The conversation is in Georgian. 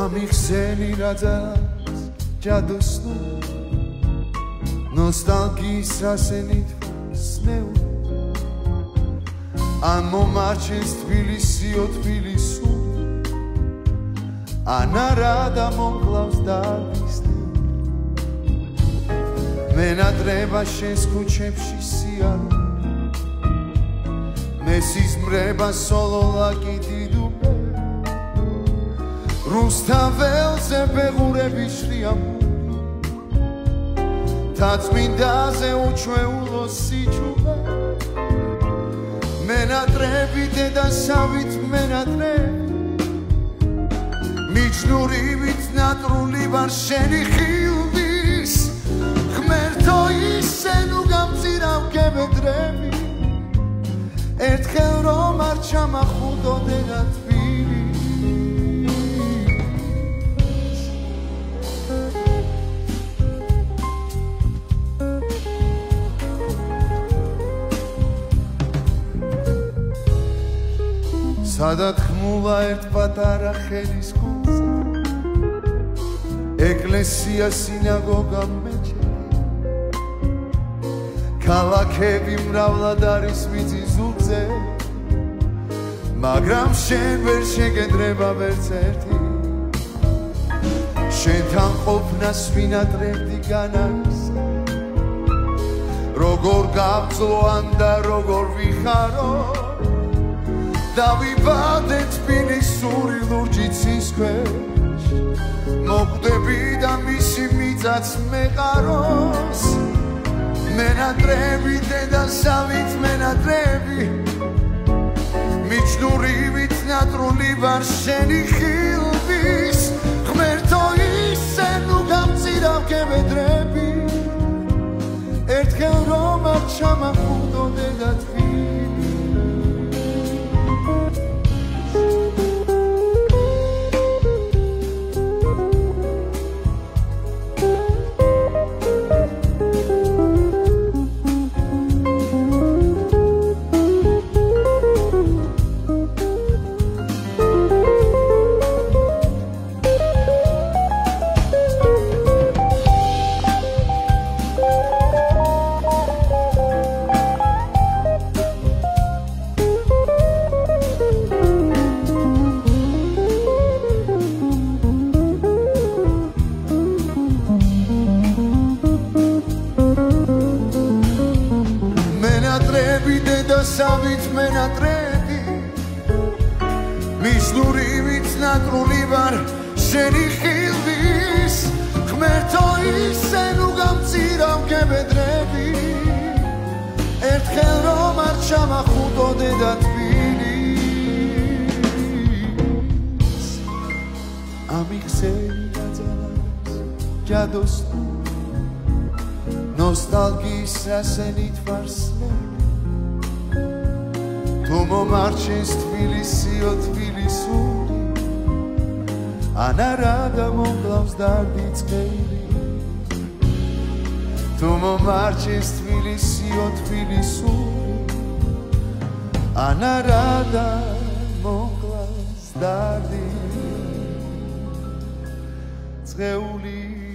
ამიხსენი რაძას ჯადოსნო ნოსტალგიის რასენით სნეულ ან მომარჩენს თბილისიო თბილისური ან არა და მომკლავს დარდის მენადრება შენს ქუჩებში სიარო მე სიზმრება სოლოლა კიდიდუმე რუსთაველზე ბეღურები შრიამური თაცმინდაზე უჩვეულო სიჩუმე მენადრები დედასავით მენადრები მიჯნურივით ნატრული ვარ შენი ხილვის ღმერთო ისე ნუ გამწირავ გებედრები ერთხელ რომ არ ჩამახუდო დედა სადაც ხმულა ერთ პატარა ხელის კუნძზე ეკლესია სინაგოგა მეჩეთი ქალაქები მრავლად არის მიწისძვრზე მაგრამ შენ ვერ შეგედრება ვერც ერთი შენთან ყოფნას ვინატრებდი განაისა როგორ გავძლოან და როგორ ვიხარო დავიბადე თბილისური ლურჯი ცის ქვეშ მოკვდები და მისი მიწაც მეყაროს მენადრები დედასავით მენადრები მიჯნურივით ნატრული ვარ შენი ხილვის ღმერთო ისე ნუ გამწირავ გებედრები ერთხელ რომ არ ჩამახუდო დედა დავით მენადრები მისლურივით ნატრული ვარ შენი ხილვის ღმერთო ისე ნუ გამწირავ გებედრები ერთხელ რომ არ ჩამახუდო დედა თბილის ამიხსენი რაძას ჯადოსნო ნოსტალგიის რასენით ვარ სნელი თუ მომარჩენს თბილისიო თბილისური ან არა და მომკლავს დარდი წყელი თუ მომარჩენს თბილისიო თბილისური ან არა და მომკლავს დარდი წყეული